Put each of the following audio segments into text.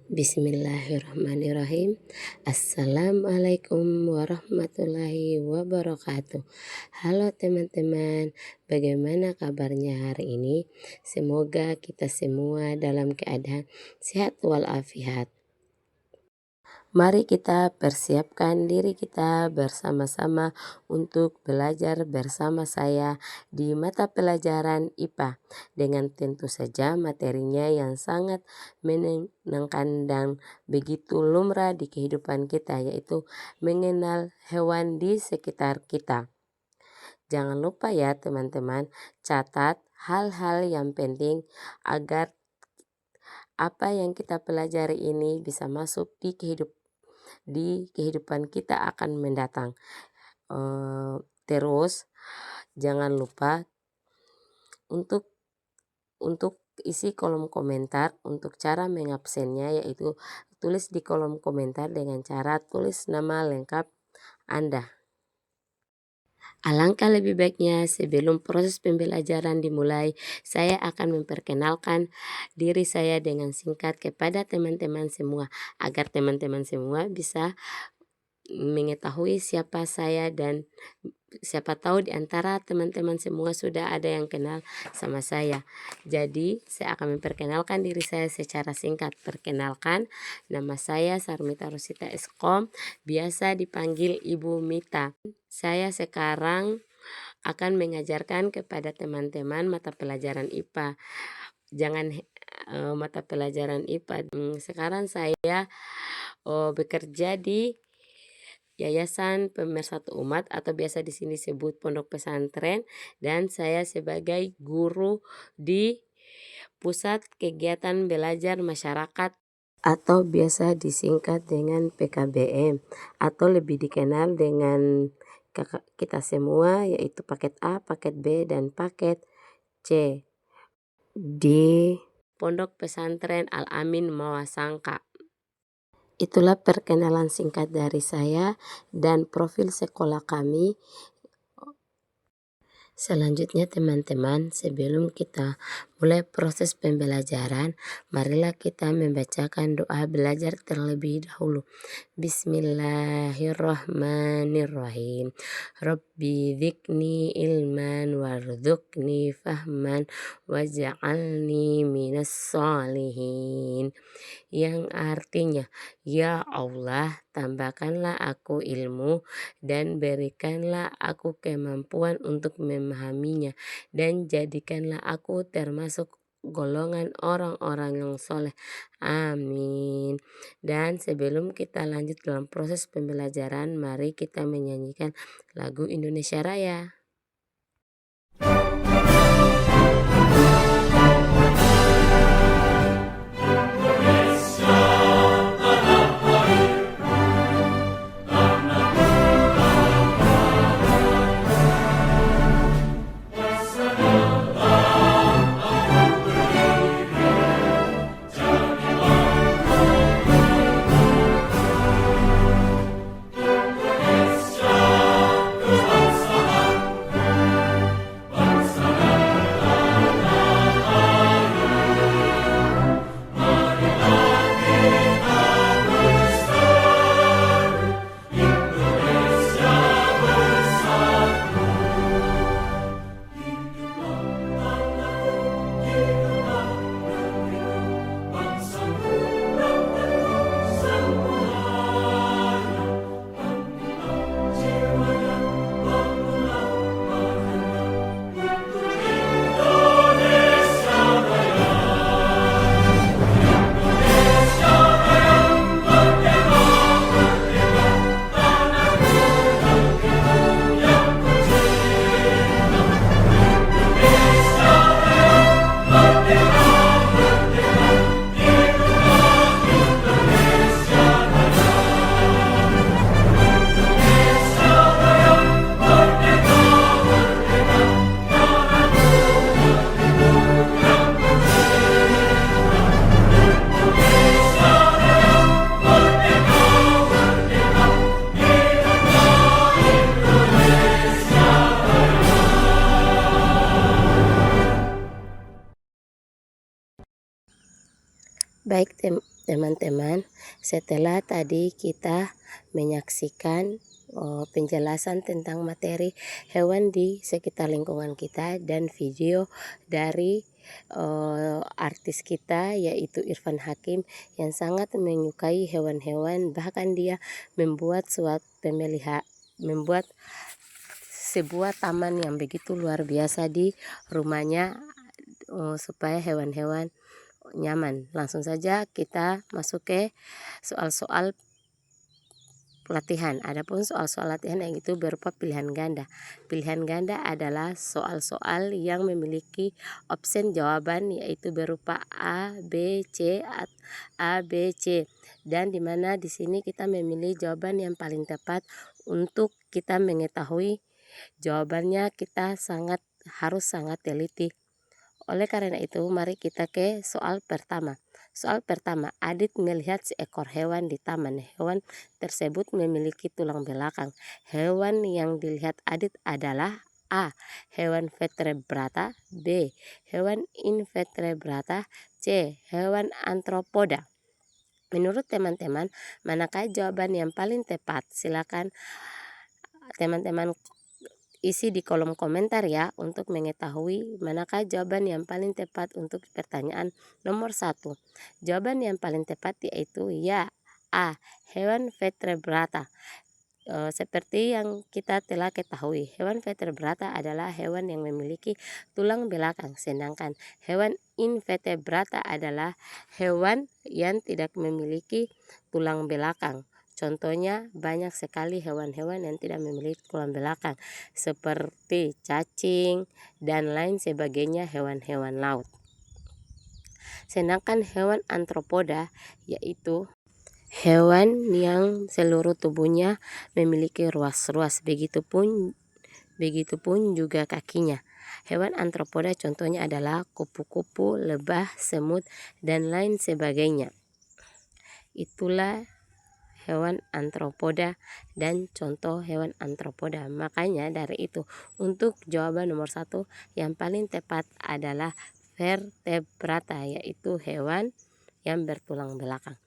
Bismillahirrahmanirrahim. Assalamualaikum warahmatullahi wabarakatuh. Halo teman-teman, bagaimana kabarnya hari ini? Semoga kita semua dalam keadaan sehat walafiat. Mari kita persiapkan diri kita bersama-sama untuk belajar bersama saya di mata pelajaran IPA dengan tentu saja materinya yang sangat menyenangkan dan begitu lumrah di kehidupan kita, yaitu mengenal hewan di sekitar kita. Jangan lupa ya teman-teman, catat hal-hal yang penting agar apa yang kita pelajari ini bisa masuk di kehidupan kita akan mendatang. Terus jangan lupa untuk isi kolom komentar untuk cara mengabsennya, yaitu tulis di kolom komentar dengan cara tulis nama lengkap Anda. Alangkah lebih baiknya sebelum proses pembelajaran dimulai, saya akan memperkenalkan diri saya dengan singkat kepada teman-teman semua agar teman-teman semua bisa mengetahui siapa saya dan siapa tahu di antara teman-teman semua sudah ada yang kenal sama saya. Jadi saya akan memperkenalkan diri saya secara singkat. Perkenalkan, nama saya Sarmita Rosita Eskom, biasa dipanggil Ibu Mita. Saya sekarang akan mengajarkan kepada teman-teman mata pelajaran IPA. Jangan mata pelajaran IPA. Sekarang saya bekerja di Yayasan Pemersatu Umat atau biasa di sini sebut Pondok Pesantren, dan saya sebagai guru di Pusat Kegiatan Belajar Masyarakat atau biasa disingkat dengan PKBM atau lebih dikenal dengan kita semua, yaitu paket A, paket B, dan paket C di Pondok Pesantren Al-Amin Mawasangka. Itulah perkenalan singkat dari saya dan profil sekolah kami. Selanjutnya teman-teman, sebelum kita mulai proses pembelajaran, marilah kita membacakan doa belajar terlebih dahulu. Bismillahirrahmanirrahim. Rabbi dzikni ilman warzuqni fahman waj'alni minas sholihin. Yang artinya, ya Allah, tambahkanlah aku ilmu dan berikanlah aku kemampuan untuk memahaminya, dan jadikanlah aku termasuk golongan orang-orang yang soleh. Amin. Dan sebelum kita lanjut dalam proses pembelajaran, mari kita menyanyikan lagu Indonesia Raya. Baik Teman-teman, setelah tadi kita menyaksikan penjelasan tentang materi hewan di sekitar lingkungan kita dan video dari artis kita yaitu Irfan Hakim yang sangat menyukai hewan-hewan, bahkan dia membuat membuat sebuah taman yang begitu luar biasa di rumahnya supaya hewan-hewan nyaman. Langsung saja kita masuk ke soal-soal latihan. Adapun soal-soal latihan yang itu berupa pilihan ganda. Pilihan ganda adalah soal-soal yang memiliki opsi jawaban yaitu berupa A, B, C, A, B, C. Dan dimana di sini kita memilih jawaban yang paling tepat. Untuk kita mengetahui jawabannya kita harus sangat teliti. Oleh karena itu, mari kita ke soal pertama. Soal pertama, Adit melihat seekor hewan di taman. Hewan tersebut memiliki tulang belakang. Hewan yang dilihat Adit adalah A. Hewan vertebrata. B. Hewan invertebrata. C. Hewan antropoda. Menurut teman-teman, manakah jawaban yang paling tepat? Silakan teman-teman isi di kolom komentar ya untuk mengetahui manakah jawaban yang paling tepat untuk pertanyaan nomor 1. Jawaban yang paling tepat yaitu ya A. Hewan vertebrata. Seperti yang kita telah ketahui, hewan vertebrata adalah hewan yang memiliki tulang belakang, sedangkan hewan invertebrata adalah hewan yang tidak memiliki tulang belakang. Contohnya banyak sekali hewan-hewan yang tidak memiliki tulang belakang seperti cacing dan lain sebagainya hewan-hewan laut. Sedangkan hewan antropoda yaitu hewan yang seluruh tubuhnya memiliki ruas-ruas, begitupun juga kakinya. Hewan antropoda contohnya adalah kupu-kupu, lebah, semut, dan lain sebagainya. Itulah hewan antropoda dan contoh hewan antropoda. Makanya dari itu untuk jawaban nomor 1 yang paling tepat adalah vertebrata, yaitu hewan yang bertulang belakang.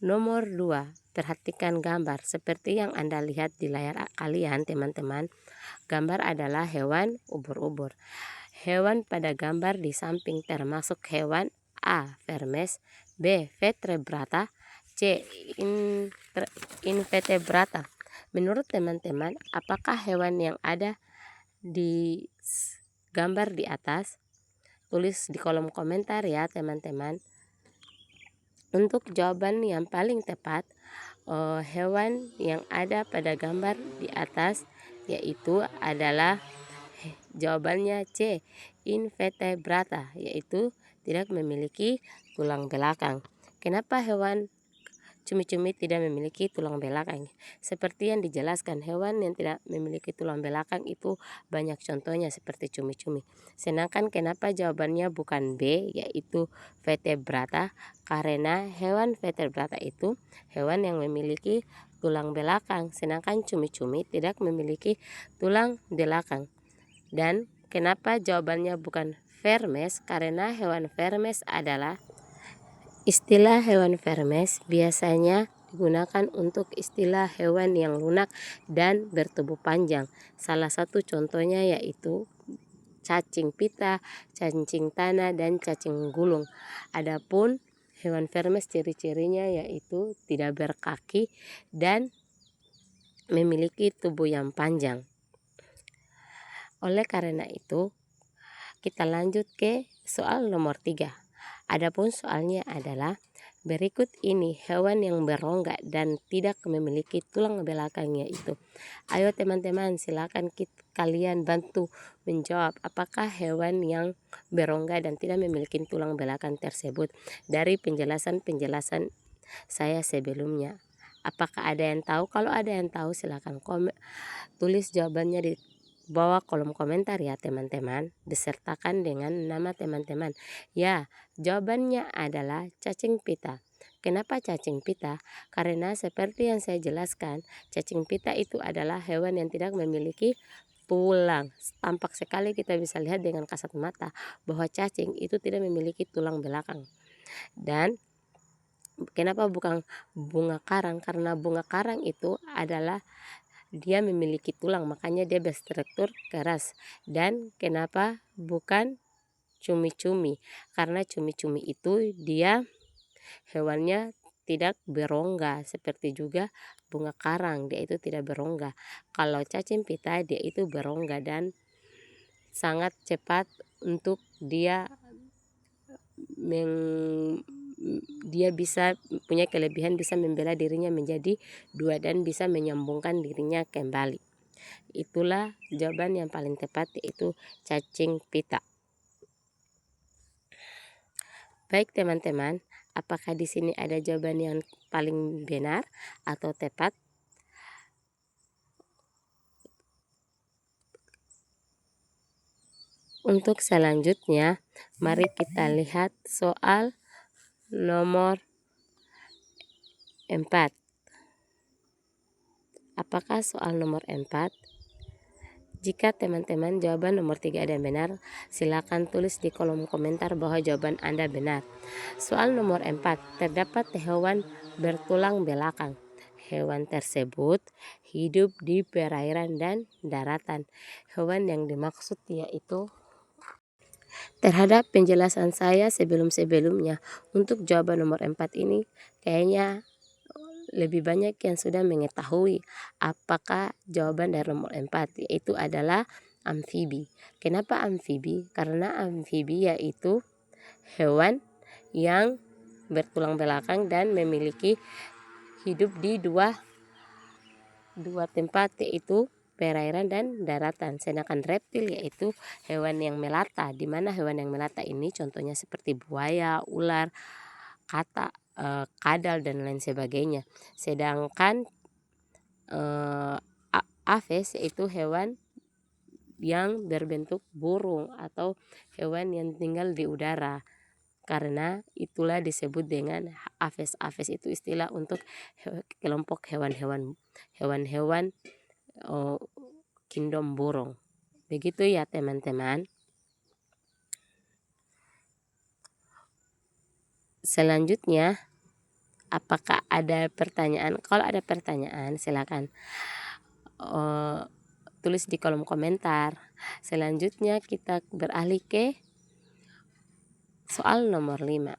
Nomor 2, perhatikan gambar. Seperti yang Anda lihat di layar kalian teman-teman, gambar adalah hewan ubur-ubur. Hewan pada gambar di samping termasuk hewan A. Vermes, B. Vertebrata, C. Invertebrata. Menurut teman-teman, apakah hewan yang ada di gambar di atas? Tulis di kolom komentar ya teman-teman. Untuk jawaban yang paling tepat, hewan yang ada pada gambar di atas yaitu adalah jawabannya C. Invertebrata, yaitu tidak memiliki tulang belakang. Kenapa hewan cumi-cumi tidak memiliki tulang belakang? Seperti yang dijelaskan, hewan yang tidak memiliki tulang belakang itu banyak contohnya seperti cumi-cumi. Sedangkan kenapa jawabannya bukan B yaitu vertebrata? Karena hewan vertebrata itu hewan yang memiliki tulang belakang, sedangkan cumi-cumi tidak memiliki tulang belakang. Dan kenapa jawabannya bukan vermes? Karena hewan vermes adalah istilah hewan vermes biasanya digunakan untuk istilah hewan yang lunak dan bertubuh panjang. Salah satu contohnya yaitu cacing pita, cacing tanah, dan cacing gulung. Adapun hewan vermes ciri-cirinya yaitu tidak berkaki dan memiliki tubuh yang panjang. Oleh karena itu, kita lanjut ke soal nomor 3. Adapun soalnya adalah berikut ini hewan yang berongga dan tidak memiliki tulang belakangnya itu. Ayo teman-teman, silakan kalian bantu menjawab apakah hewan yang berongga dan tidak memiliki tulang belakang tersebut dari penjelasan-penjelasan saya sebelumnya. Apakah ada yang tahu? Kalau ada yang tahu silakan tulis jawabannya di bawah kolom komentar ya teman-teman, besertakan dengan nama teman-teman. Ya, jawabannya adalah cacing pita. Kenapa cacing pita? Karena seperti yang saya jelaskan, cacing pita itu adalah hewan yang tidak memiliki tulang. Tampak sekali kita bisa lihat dengan kasat mata bahwa cacing itu tidak memiliki tulang belakang. Dan Kenapa bukan bunga karang? Karena bunga karang itu adalah dia memiliki tulang, makanya dia berstruktur keras. Dan kenapa bukan cumi-cumi? Karena cumi-cumi itu dia hewannya tidak berongga, seperti juga bunga karang dia itu tidak berongga. Kalau cacing pita dia itu berongga dan sangat cepat untuk dia dia bisa punya kelebihan bisa membela dirinya menjadi dua dan bisa menyambungkan dirinya kembali. Itulah jawaban yang paling tepat, yaitu cacing pita. Baik teman-teman, apakah di sini ada jawaban yang paling benar atau tepat? Untuk selanjutnya, mari kita lihat soal nomor 4. Apakah soal nomor 4? Jika teman-teman jawaban nomor 3 ada benar, silakan tulis di kolom komentar bahwa jawaban Anda benar. Soal nomor 4, terdapat hewan bertulang belakang. Hewan tersebut hidup di perairan dan daratan. Hewan yang dimaksud yaitu, terhadap penjelasan saya sebelum-sebelumnya, untuk jawaban nomor 4 ini kayaknya lebih banyak yang sudah mengetahui apakah jawaban dari nomor 4, yaitu adalah amfibi. Kenapa amfibi? Karena amfibi yaitu hewan yang bertulang belakang dan memiliki hidup di dua tempat, yaitu perairan dan daratan. Sedangkan reptil yaitu hewan yang melata, di mana hewan yang melata ini contohnya seperti buaya, ular, kadal dan lain sebagainya. Sedangkan aves yaitu hewan yang berbentuk burung atau hewan yang tinggal di udara. Karena itulah disebut dengan aves. Aves itu istilah untuk kelompok hewan-hewan kingdom burung. Begitu ya teman-teman. Selanjutnya, apakah ada pertanyaan? Kalau ada pertanyaan silakan tulis di kolom komentar. Selanjutnya kita beralih ke soal nomor 5.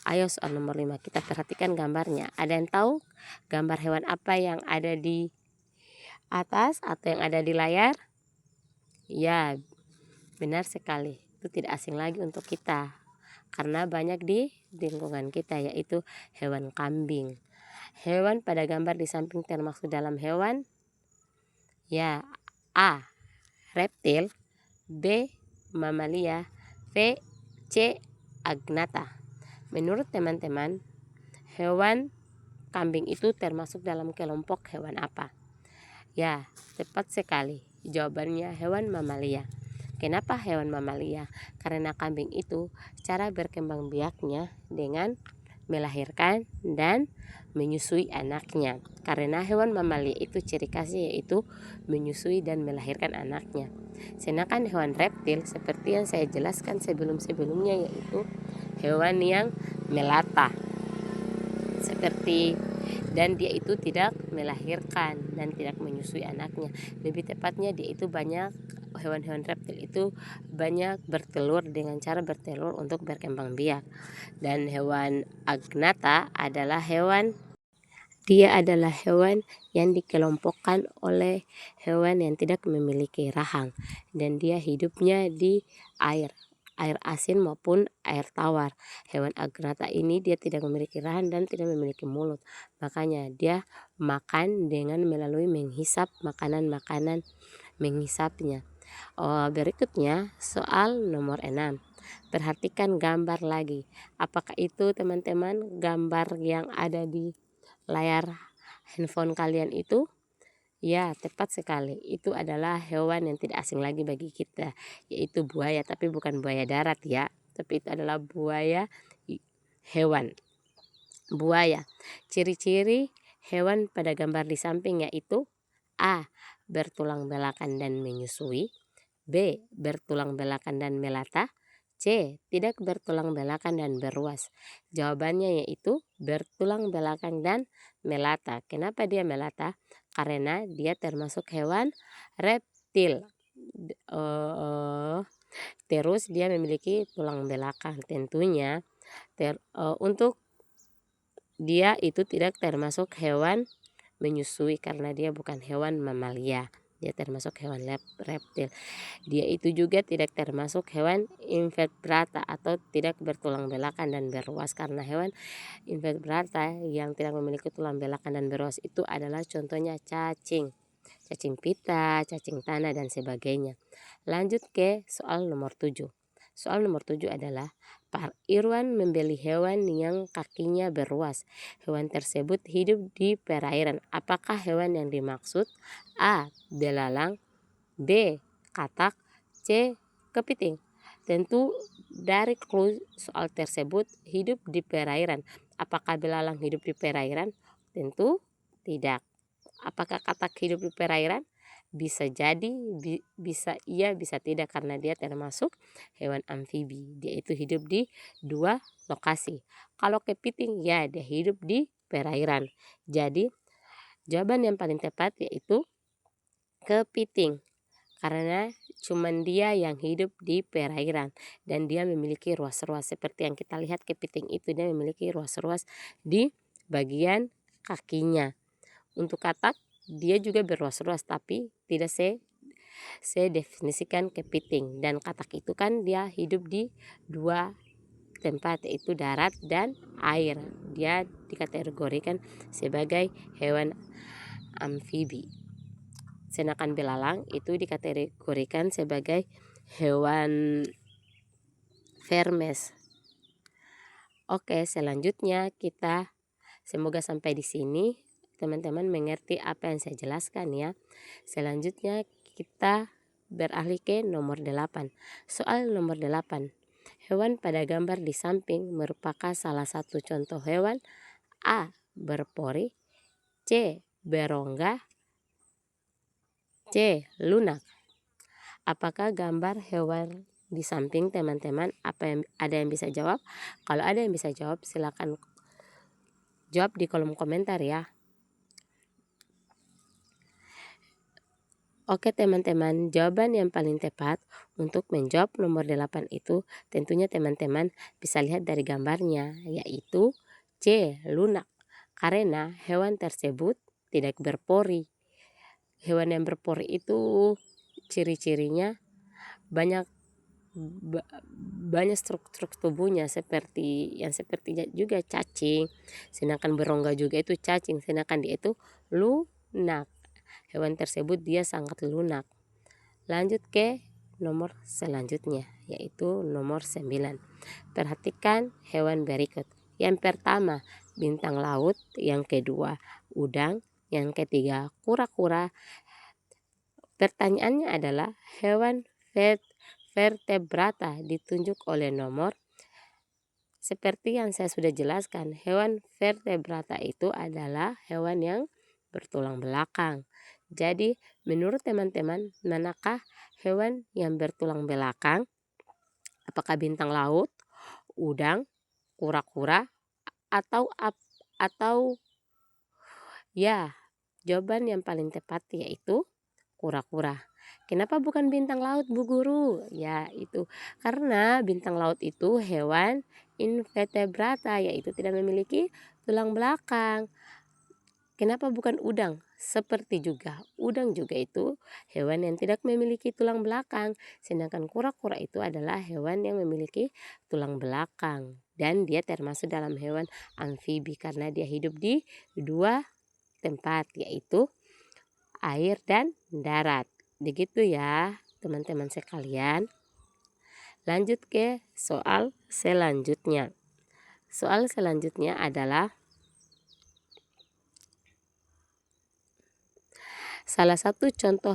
Ayo soal nomor 5, kita perhatikan gambarnya. Ada yang tahu gambar hewan apa yang ada di atas atau yang ada di layar? Ya, benar sekali. Itu tidak asing lagi untuk kita karena banyak di lingkungan kita, yaitu hewan kambing. Hewan pada gambar di samping termasuk dalam hewan? Ya, A. reptil, B. mamalia, C. agnatha. Menurut teman-teman, hewan kambing itu termasuk dalam kelompok hewan apa? Ya, tepat sekali. Jawabannya hewan mamalia. Kenapa hewan mamalia? Karena kambing itu cara berkembang biaknya dengan melahirkan dan menyusui anaknya. Karena hewan mamalia itu ciri khasnya yaitu menyusui dan melahirkan anaknya. Sedangkan hewan reptil seperti yang saya jelaskan sebelum-sebelumnya yaitu hewan yang melata. Dan dia itu tidak melahirkan dan tidak menyusui anaknya. Lebih tepatnya dia itu banyak, hewan-hewan reptil itu banyak bertelur dengan cara bertelur untuk berkembang biak. Dan hewan agnatha adalah hewan yang dikelompokkan oleh hewan yang tidak memiliki rahang dan dia hidupnya di air asin maupun air tawar. Hewan agnatha ini dia tidak memiliki rahang dan tidak memiliki mulut. Makanya dia makan dengan melalui menghisap makanan-makanan, menghisapnya. Berikutnya soal nomor 6. Perhatikan gambar lagi. Apakah itu teman-teman gambar yang ada di layar handphone kalian itu? Ya, tepat sekali. Itu adalah hewan yang tidak asing lagi bagi kita, yaitu buaya, tapi bukan buaya darat ya. Tapi itu adalah buaya hewan. Buaya. Ciri-ciri hewan pada gambar di samping yaitu A. bertulang belakang dan menyusui, B. bertulang belakang dan melata, C. Tidak bertulang belakang dan beruas. Jawabannya yaitu bertulang belakang dan melata. Kenapa dia melata? Karena dia termasuk hewan reptil. Terus dia memiliki tulang belakang. Tentunya untuk dia itu tidak termasuk hewan menyusui karena dia bukan hewan mamalia. Dia termasuk hewan reptil. Dia itu juga tidak termasuk hewan invertebrata atau tidak bertulang belakang dan beruas karena hewan invertebrata yang tidak memiliki tulang belakang dan beruas itu adalah contohnya cacing. Cacing pita, cacing tanah dan sebagainya. Lanjut ke soal nomor 7. Soal nomor 7 adalah Pak Irwan membeli hewan yang kakinya beruas. Hewan tersebut hidup di perairan. Apakah hewan yang dimaksud? A. Belalang, B. Katak, C. Kepiting. Tentu dari clue soal tersebut hidup di perairan. Apakah belalang hidup di perairan? Tentu tidak. Apakah katak hidup di perairan? Bisa jadi, bisa iya, bisa tidak karena dia termasuk hewan amfibi. Dia itu hidup di dua lokasi. Kalau kepiting ya dia hidup di perairan. Jadi jawaban yang paling tepat yaitu kepiting. Karena cuman dia yang hidup di perairan dan dia memiliki ruas-ruas seperti yang kita lihat kepiting itu dia memiliki ruas-ruas di bagian kakinya. Untuk katak dia juga berruas-ruas tapi tidak saya definisikan kepiting dan katak itu kan dia hidup di dua tempat yaitu darat dan air. Dia dikategorikan sebagai hewan amfibi. Sedangkan belalang itu dikategorikan sebagai hewan vermes. Oke, selanjutnya kita semoga sampai di sini teman-teman mengerti apa yang saya jelaskan ya. Selanjutnya kita beralih ke nomor 8. Soal nomor 8. Hewan pada gambar di samping merupakan salah satu contoh hewan A. Berpori, C. Berongga, C. Lunak. Apakah gambar hewan di samping teman-teman ada yang bisa jawab? Kalau ada yang bisa jawab silakan jawab di kolom komentar ya. Oke teman-teman, jawaban yang paling tepat untuk menjawab nomor 8 itu tentunya teman-teman bisa lihat dari gambarnya yaitu C. Lunak. Karena hewan tersebut tidak berpori. Hewan yang berpori itu ciri-cirinya banyak struktur tubuhnya seperti juga cacing, sedangkan berongga juga itu cacing, sedangkan dia itu lunak. Hewan tersebut dia sangat lunak. Lanjut ke nomor selanjutnya yaitu nomor 9. Perhatikan hewan berikut. Yang pertama bintang laut, yang kedua udang, yang ketiga kura-kura. Pertanyaannya adalah hewan vertebrata ditunjuk oleh nomor. Seperti yang saya sudah jelaskan, hewan vertebrata itu adalah hewan yang bertulang belakang. Jadi menurut teman-teman manakah hewan yang bertulang belakang? Apakah bintang laut, udang, kura-kura atau ya jawaban yang paling tepat yaitu kura-kura. Kenapa bukan bintang laut Bu Guru? Ya itu karena bintang laut itu hewan invertebrata yaitu tidak memiliki tulang belakang. Kenapa bukan udang? Seperti juga udang juga itu hewan yang tidak memiliki tulang belakang. Sedangkan kura-kura itu adalah hewan yang memiliki tulang belakang. Dan dia termasuk dalam hewan amfibi karena dia hidup di dua tempat yaitu air dan darat. Begitu ya teman-teman sekalian. Lanjut ke soal selanjutnya. Soal selanjutnya adalah salah satu contoh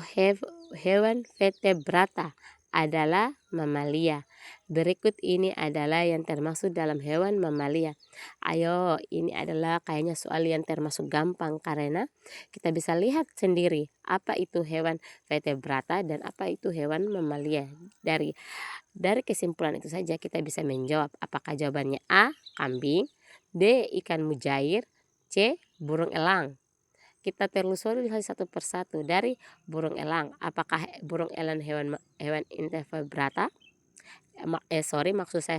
hewan vertebrata adalah mamalia. Berikut ini adalah yang termasuk dalam hewan mamalia. Ayo, ini adalah kayaknya soal yang termasuk gampang karena kita bisa lihat sendiri apa itu hewan vertebrata dan apa itu hewan mamalia. Dari kesimpulan itu saja kita bisa menjawab apakah jawabannya A. Kambing, B. Ikan mujair, C. Burung elang. Kita telusuri satu persatu dari burung elang. Apakah burung elang hewan invertebrata? Maksud saya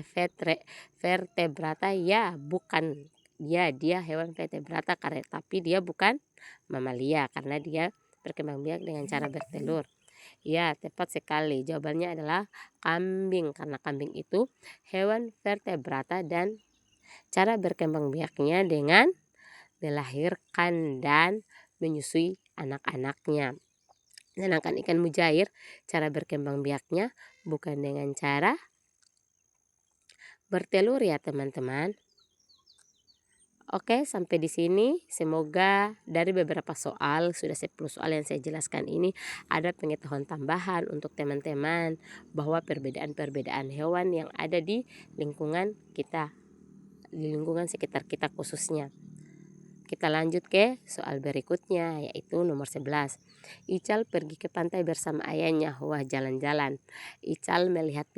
vertebrata. Ya, bukan. Dia hewan vertebrata tapi dia bukan mamalia karena dia berkembang biak dengan cara bertelur. Ya, tepat sekali. Jawabannya adalah kambing karena kambing itu hewan vertebrata dan cara berkembang biaknya dengan melahirkan dan menyusui anak-anaknya. Sedangkan ikan mujair cara berkembang biaknya bukan dengan cara bertelur ya teman-teman. Oke, sampai di sini semoga dari beberapa soal, sudah 10 soal yang saya jelaskan ini ada pengetahuan tambahan untuk teman-teman bahwa perbedaan-perbedaan hewan yang ada di lingkungan kita, di lingkungan sekitar kita khususnya. Kita lanjut ke soal berikutnya yaitu nomor 11. Ical pergi ke pantai bersama ayahnya. Wah, jalan-jalan. Ical melihat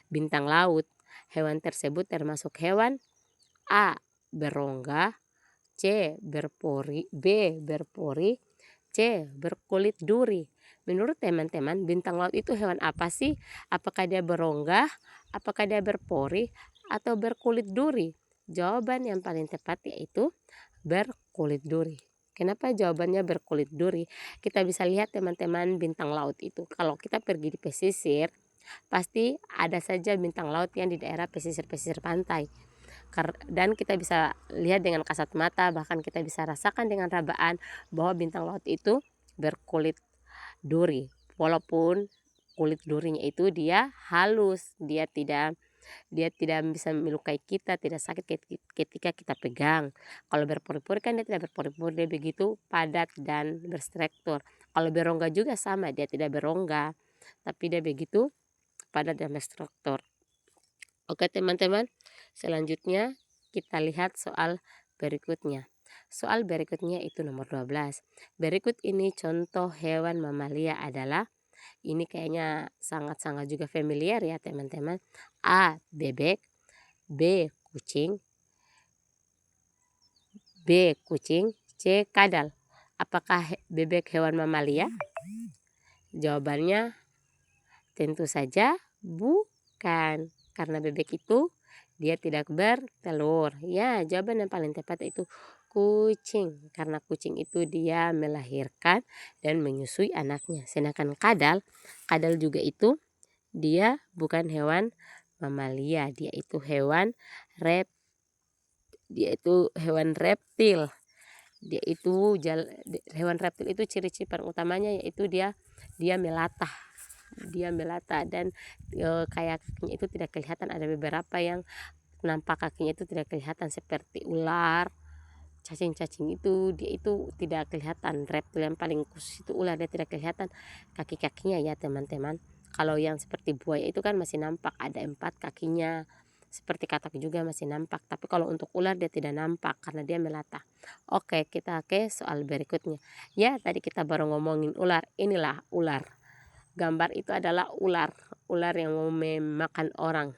bintang laut. Hewan tersebut termasuk hewan A. Berongga, C. Berpori, B. Berpori, C. Berkulit duri. Menurut teman-teman, bintang laut itu hewan apa sih? Apakah dia berongga, apakah dia berpori, atau berkulit duri? Jawaban yang paling tepat yaitu berkulit duri. Kenapa jawabannya berkulit duri? Kita bisa lihat teman-teman bintang laut itu. Kalau kita pergi di pesisir, pasti ada saja bintang laut yang di daerah pesisir-pesisir pantai. Dan kita bisa lihat dengan kasat mata, bahkan kita bisa rasakan dengan rabaan bahwa bintang laut itu berkulit duri. Walaupun kulit durinya itu dia halus, dia tidak bisa melukai kita, tidak sakit ketika kita pegang. Kalau berpori-pori kan dia tidak berpori-pori, dia begitu padat dan berstruktur. Kalau berongga juga sama, dia tidak berongga, tapi dia begitu padat dan berstruktur. Oke teman-teman, selanjutnya kita lihat soal berikutnya. Soal berikutnya itu nomor 12. Berikut ini contoh hewan mamalia adalah, ini kayaknya sangat-sangat juga familiar ya teman-teman. A. Bebek, B. Kucing, C. Kadal. Apakah bebek hewan mamalia? Jawabannya tentu saja bukan. Karena bebek itu dia tidak bertelur. Ya, jawaban yang paling tepat itu kucing. Karena kucing itu dia melahirkan dan menyusui anaknya. Sedangkan kadal juga itu dia bukan hewan mamalia. Dia itu hewan reptil. Hewan reptil itu ciri-ciri paling utamanya yaitu dia melata. Dia melata dan kayak kakinya itu tidak kelihatan. Ada beberapa yang nampak kakinya itu tidak kelihatan seperti ular, cacing-cacing itu dia itu tidak kelihatan. Reptil yang paling khusus itu ular, dia tidak kelihatan kaki-kakinya ya teman-teman. Kalau yang seperti buaya itu kan masih nampak ada 4 kakinya, seperti katak juga masih nampak. Tapi kalau untuk ular dia tidak nampak karena dia melata. Oke, kita ke soal berikutnya. Ya, tadi kita baru ngomongin ular. Inilah ular. Gambar itu adalah ular yang mau memakan orang.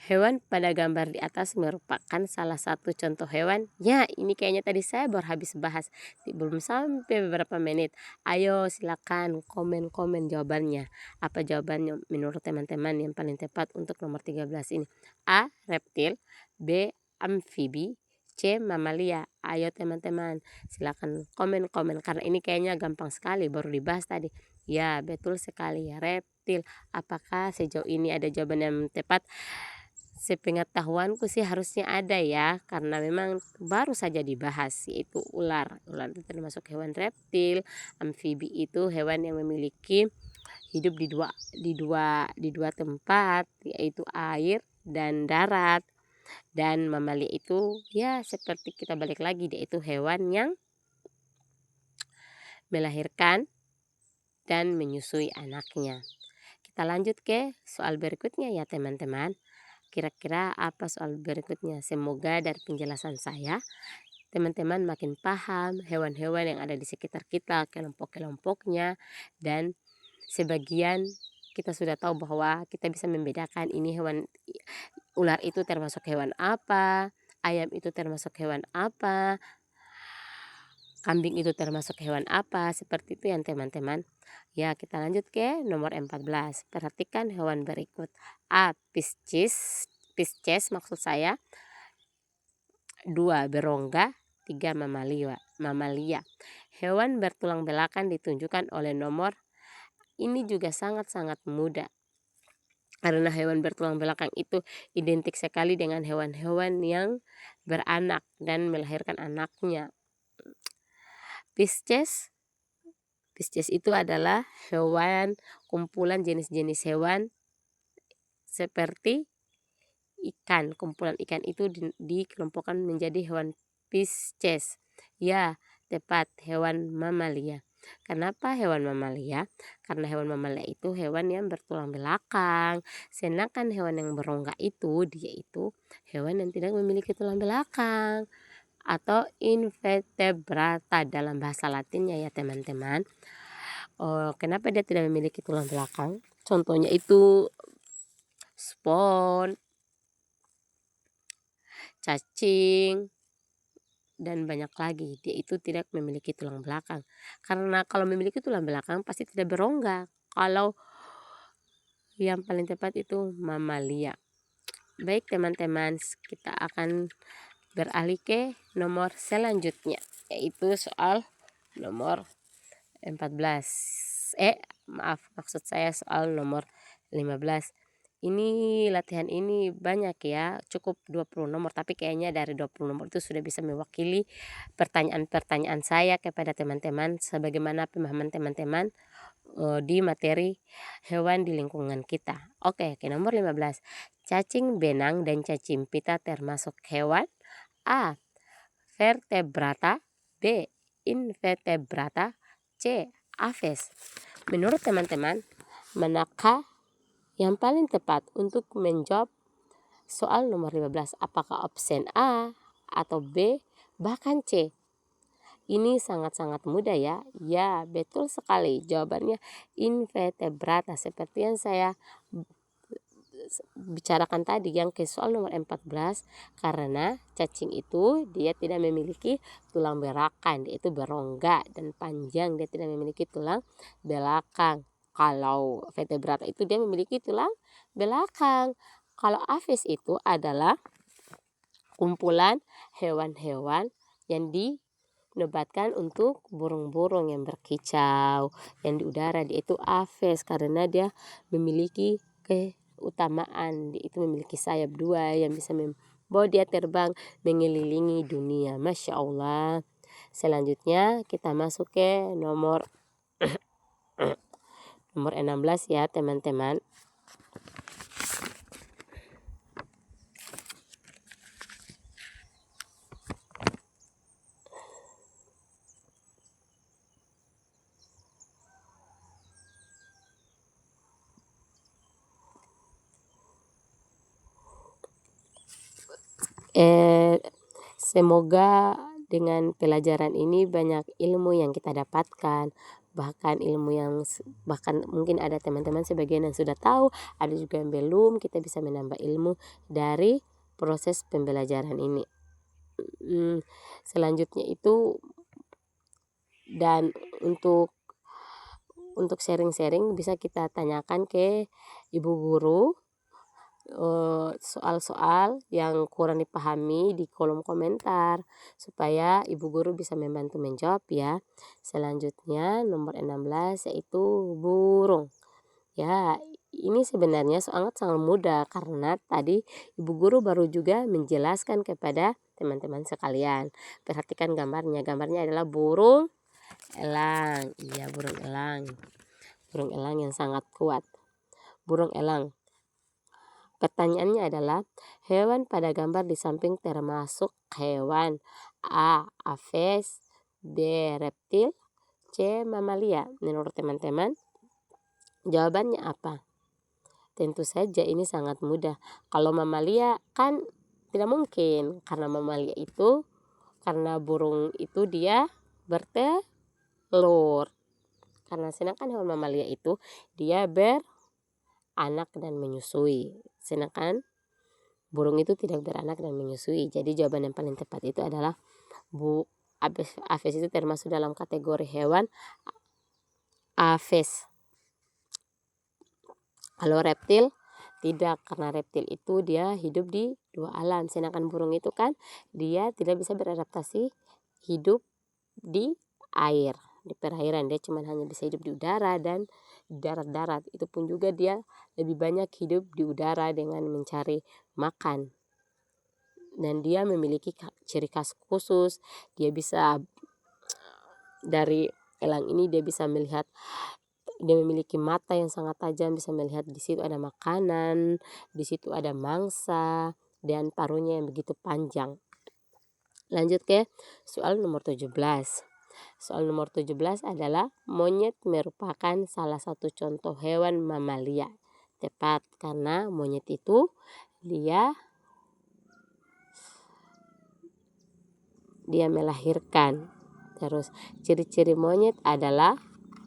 Hewan pada gambar di atas merupakan salah satu contoh hewan. Ya, ini kayaknya tadi saya baru habis bahas, belum sampai beberapa menit. Ayo silakan komen jawabannya. Apa jawabannya menurut teman-teman yang paling tepat untuk nomor 13 ini? A. Reptil, B. Amfibi, C. Mamalia. Ayo teman-teman silakan komen karena ini kayaknya gampang sekali, baru dibahas tadi. Ya, betul sekali ya, reptil. Apakah sejauh ini ada jawaban yang tepat? Sepengetahuanku sih harusnya ada ya, karena memang baru saja dibahas yaitu ular. Ular itu termasuk hewan reptil. Amfibi itu hewan yang memiliki hidup di dua tempat yaitu air dan darat. Dan mamalia itu ya seperti kita balik lagi, dia itu hewan yang melahirkan dan menyusui anaknya. Kita lanjut ke soal berikutnya ya teman-teman. Kira-kira apa soal berikutnya? Semoga dari penjelasan saya teman-teman makin paham hewan-hewan yang ada di sekitar kita, kelompok-kelompoknya, dan sebagian kita sudah tahu bahwa kita bisa membedakan ini ular itu termasuk hewan apa, ayam itu termasuk hewan apa, kambing itu termasuk hewan apa, seperti itu ya teman-teman. Ya, kita lanjut ke nomor 14. Perhatikan hewan berikut. A. Pisces maksud saya. 2. Berongga. 3. Mamalia. Hewan bertulang belakang ditunjukkan oleh nomor. Ini juga sangat-sangat mudah. Karena hewan bertulang belakang itu identik sekali dengan hewan-hewan yang beranak dan melahirkan anaknya. Pisces itu adalah hewan, kumpulan jenis-jenis hewan seperti ikan. Kumpulan ikan itu dikelompokkan menjadi hewan Pisces. Ya, tepat, hewan mamalia. Kenapa hewan mamalia? Karena hewan mamalia itu hewan yang bertulang belakang. Sedangkan hewan yang berongga itu, dia itu hewan yang tidak memiliki tulang belakang atau invertebrata dalam bahasa Latinnya ya teman-teman. Kenapa dia tidak memiliki tulang belakang? Contohnya itu spon, cacing, dan banyak lagi. Dia itu tidak memiliki tulang belakang. Karena kalau memiliki tulang belakang pasti tidak berongga. Kalau yang paling tepat itu mamalia. Baik teman-teman, kita akan beralih ke nomor selanjutnya, yaitu soal nomor 14. Maksud saya soal nomor 15. Ini latihan ini banyak ya, cukup 20 nomor, tapi kayaknya dari 20 nomor itu sudah bisa mewakili pertanyaan-pertanyaan saya kepada teman-teman sebagaimana pemahaman teman-teman di materi hewan di lingkungan kita. Oke, ke nomor 15. Cacing benang dan cacing pita termasuk hewan? A. Vertebrata. B. Invertebrata. C. Aves. Menurut teman-teman, manakah yang paling tepat untuk menjawab soal nomor 15? Apakah opsi A atau B bahkan C? Ini sangat-sangat mudah ya. Ya, betul sekali. Jawabannya invertebrata seperti yang saya bicarakan tadi yang ke soal nomor 14. Karena cacing itu dia tidak memiliki tulang belakang, dia itu berongga dan panjang, dia tidak memiliki tulang belakang. Kalau vertebrata itu dia memiliki tulang belakang. Kalau aves itu adalah kumpulan hewan-hewan yang dinobatkan untuk burung-burung yang berkicau yang di udara, dia itu aves karena dia memiliki keutamaan, dia itu memiliki sayap 2 yang bisa membawa dia terbang mengelilingi dunia. Masya Allah. Selanjutnya kita masuk ke nomor 16 ya teman-teman. Semoga dengan pelajaran ini banyak ilmu yang kita dapatkan, bahkan ilmu yang bahkan mungkin ada teman-teman sebagian yang sudah tahu, ada juga yang belum. Kita bisa menambah ilmu dari proses pembelajaran ini. Selanjutnya itu, dan untuk sharing-sharing bisa kita tanyakan ke ibu guru soal-soal yang kurang dipahami di kolom komentar supaya ibu guru bisa membantu menjawab ya. Selanjutnya nomor 16 yaitu burung. Ya, ini sebenarnya sangat-sangat mudah karena tadi ibu guru baru juga menjelaskan kepada teman-teman sekalian. Perhatikan gambarnya. Gambarnya adalah burung elang. Iya, burung elang. Burung elang yang sangat kuat. Burung elang. Pertanyaannya adalah hewan pada gambar di samping termasuk hewan A. Aves. B. Reptil. C. Mamalia. Menurut teman-teman, jawabannya apa? Tentu saja ini sangat mudah. Kalau mamalia kan tidak mungkin, karena mamalia itu, karena burung itu dia bertelur. Karena sedangkan hewan mamalia itu dia beranak dan menyusui. Sedangkan burung itu tidak beranak dan menyusui. Jadi jawaban yang paling tepat itu adalah aves itu termasuk dalam kategori hewan aves. Kalau reptil tidak, karena reptil itu dia hidup di dua alam. Sedangkan burung itu kan dia tidak bisa beradaptasi hidup di air, di perairan. Dia cuma hanya bisa hidup di udara dan di darat-darat. Itu pun juga dia lebih banyak hidup di udara dengan mencari makan. Dan dia memiliki ciri khas khusus. Dia bisa dari elang ini dia bisa melihat, dia memiliki mata yang sangat tajam, bisa melihat di situ ada makanan, di situ ada mangsa, dan paruhnya yang begitu panjang. Lanjut ke soal nomor 17. Soal nomor 17 adalah monyet merupakan salah satu contoh hewan mamalia. Tepat, karena monyet itu dia melahirkan. Terus ciri-ciri monyet adalah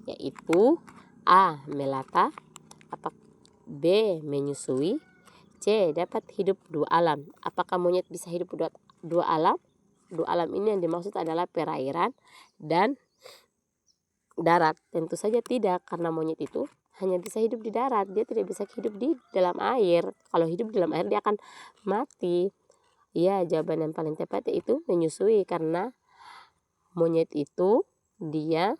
yaitu A. melata, B. menyusui, C. dapat hidup dua alam. Apakah monyet bisa hidup dua alam? Dua alam ini yang dimaksud adalah perairan dan darat. Tentu saja tidak, karena monyet itu hanya bisa hidup di darat. Dia tidak bisa hidup di dalam air. Kalau hidup di dalam air dia akan mati. Ya, jawaban yang paling tepat yaitu menyusui, karena monyet itu dia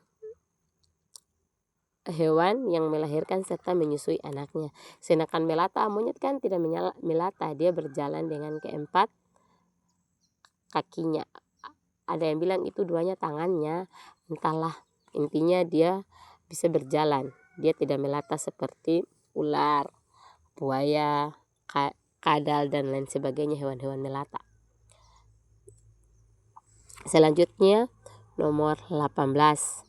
hewan yang melahirkan serta menyusui anaknya. Sedangkan melata, monyet kan tidak melata, dia berjalan dengan keempat kakinya. Ada yang bilang itu duanya tangannya, entahlah. Intinya dia bisa berjalan, dia tidak melata seperti ular, buaya, kadal dan lain sebagainya hewan-hewan melata. Selanjutnya nomor 18.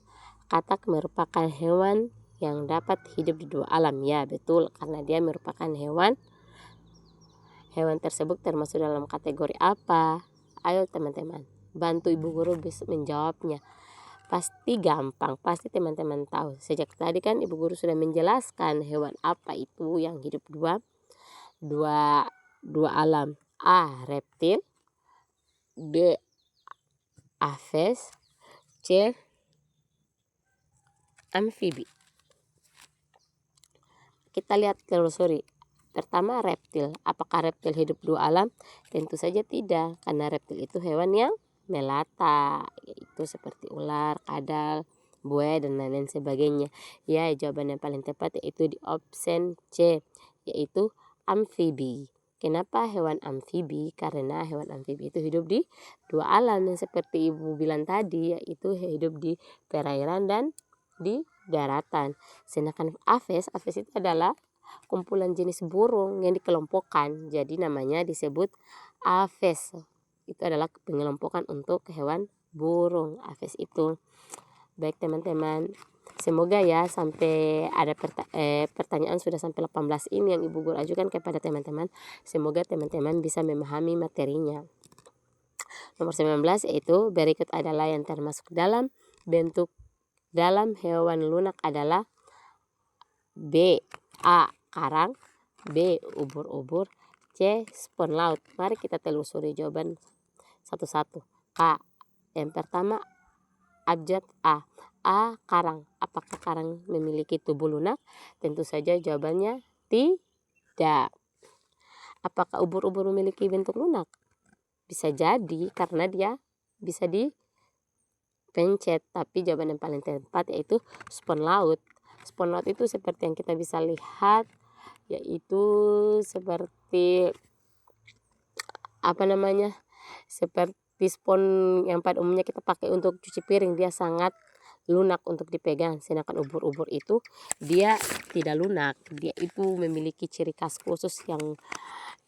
Katak merupakan hewan yang dapat hidup di dua alam. Ya, betul, karena dia merupakan hewan tersebut termasuk dalam kategori apa? Ayo teman-teman, bantu ibu guru bisa menjawabnya. Pasti gampang, pasti teman-teman tahu. Sejak tadi kan ibu guru sudah menjelaskan hewan apa itu yang hidup dua alam. A. reptil, B. aves, C. amfibi. Kita lihat telusuri. Pertama, reptil. Apakah reptil hidup dua alam? Tentu saja tidak, karena reptil itu hewan yang melata, yaitu seperti ular, kadal, buaya dan lain-lain sebagainya. Ya, jawaban yang paling tepat yaitu di option C, yaitu amfibi. Kenapa hewan amfibi? Karena hewan amfibi itu hidup di dua alam yang seperti ibu bilang tadi, yaitu hidup di perairan dan di daratan. Sedangkan aves itu adalah kumpulan jenis burung yang dikelompokkan, jadi namanya disebut aves. Itu adalah pengelompokan untuk hewan burung, aves itu. Baik teman-teman, semoga ya sampai ada pertanyaan sudah sampai 18 ini yang ibu guru ajukan kepada teman-teman. Semoga teman-teman bisa memahami materinya. Nomor 19 yaitu berikut adalah yang termasuk dalam bentuk dalam hewan lunak adalah B. A. karang, B. ubur-ubur, C. spon laut. Mari kita telusuri jawaban satu-satu. K. Yang pertama abjad A. A. karang. Apakah karang memiliki tubuh lunak? Tentu saja jawabannya tidak. Apakah ubur-ubur memiliki bentuk lunak? Bisa jadi, karena dia bisa dipencet. Tapi jawaban yang paling tepat yaitu spon laut. Spon laut itu seperti yang kita bisa lihat, yaitu seperti seperti spon yang pada umumnya kita pakai untuk cuci piring. Dia sangat lunak untuk dipegang. Sedangkan ubur-ubur itu dia tidak lunak, dia itu memiliki ciri khas khusus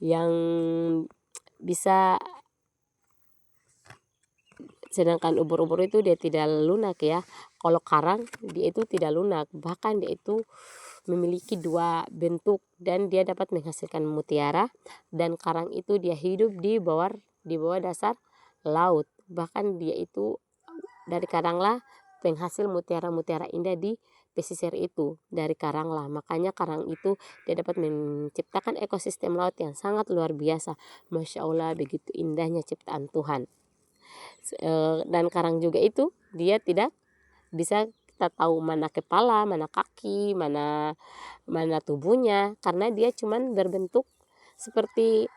yang bisa sedangkan ubur-ubur itu dia tidak lunak ya. Kalau karang dia itu tidak lunak, bahkan dia itu memiliki dua bentuk dan dia dapat menghasilkan mutiara, dan karang itu dia hidup di bawah dasar laut. Bahkan dia itu dari karanglah penghasil mutiara-mutiara indah di pesisir itu, dari karanglah. Makanya karang itu dia dapat menciptakan ekosistem laut yang sangat luar biasa. Masya Allah, begitu indahnya ciptaan Tuhan. Dan karang juga itu dia tidak bisa kita tahu mana kepala, mana kaki, mana mana tubuhnya, karena dia cuman berbentuk seperti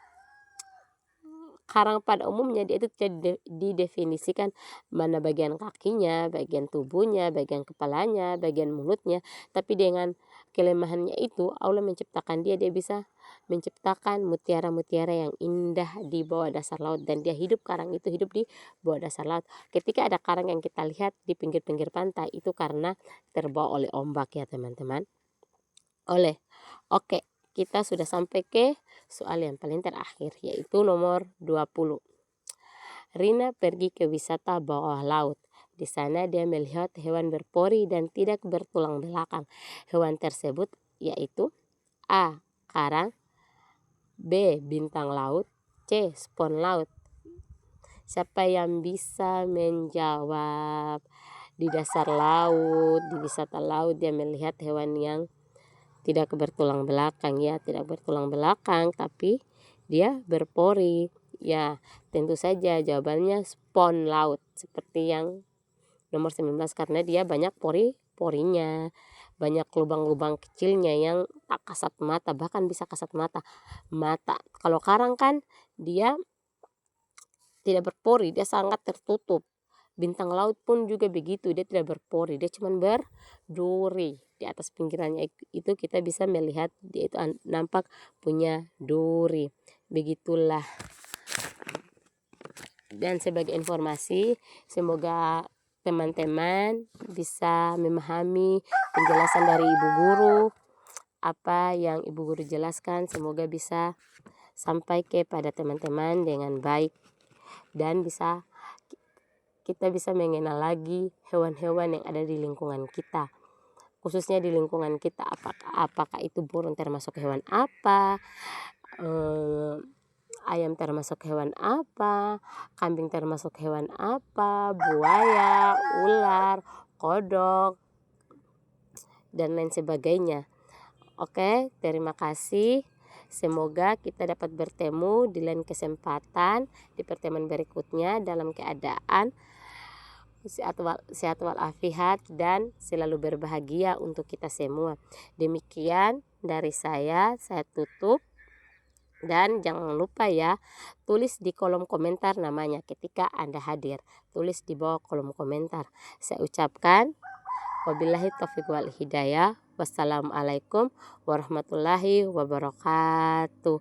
karang pada umumnya. Dia itu tidak didefinisikan mana bagian kakinya, bagian tubuhnya, bagian kepalanya, bagian mulutnya. Tapi dengan kelemahannya itu Allah menciptakan dia bisa menciptakan mutiara-mutiara yang indah di bawah dasar laut, dan dia hidup, karang itu hidup di bawah dasar laut. Ketika ada karang yang kita lihat di pinggir-pinggir pantai itu karena terbawa oleh ombak ya teman-teman. Oke, kita sudah sampai ke soal yang paling terakhir, yaitu nomor 20. Rina pergi ke wisata bawah laut. Di sana dia melihat hewan berpori dan tidak bertulang belakang. Hewan tersebut yaitu A. Karang, B. Bintang laut, C. Spon laut. Siapa yang bisa menjawab? Di dasar laut, di wisata laut dia melihat hewan yang tidak bertulang belakang ya, tidak bertulang belakang tapi dia berpori. Ya, tentu saja jawabannya spon laut, seperti yang nomor 19, karena dia banyak pori-porinya, banyak lubang-lubang kecilnya yang tak kasat mata, bahkan bisa kasat mata. Kalau karang kan dia tidak berpori, dia sangat tertutup. Bintang laut pun juga begitu, dia tidak berpori, dia cuma berduri. Di atas pinggirannya itu kita bisa melihat dia itu nampak punya duri. Begitulah. Dan sebagai informasi, semoga teman-teman bisa memahami penjelasan dari ibu guru. Apa yang ibu guru jelaskan semoga bisa sampai kepada teman-teman dengan baik, dan kita bisa mengenal lagi hewan-hewan yang ada di lingkungan kita, khususnya di lingkungan kita. Apakah itu burung termasuk hewan apa, ayam termasuk hewan apa, kambing termasuk hewan apa, buaya, ular, kodok, dan lain sebagainya. Oke, terima kasih. Semoga kita dapat bertemu di lain kesempatan di pertemuan berikutnya dalam keadaan sehat walafiat dan selalu berbahagia untuk kita semua. Demikian dari saya tutup, dan jangan lupa ya, tulis di kolom komentar namanya ketika Anda hadir. Tulis di bawah kolom komentar. Saya ucapkan wabillahi taufiq wal hidayah. Wassalamualaikum warahmatullahi wabarakatuh.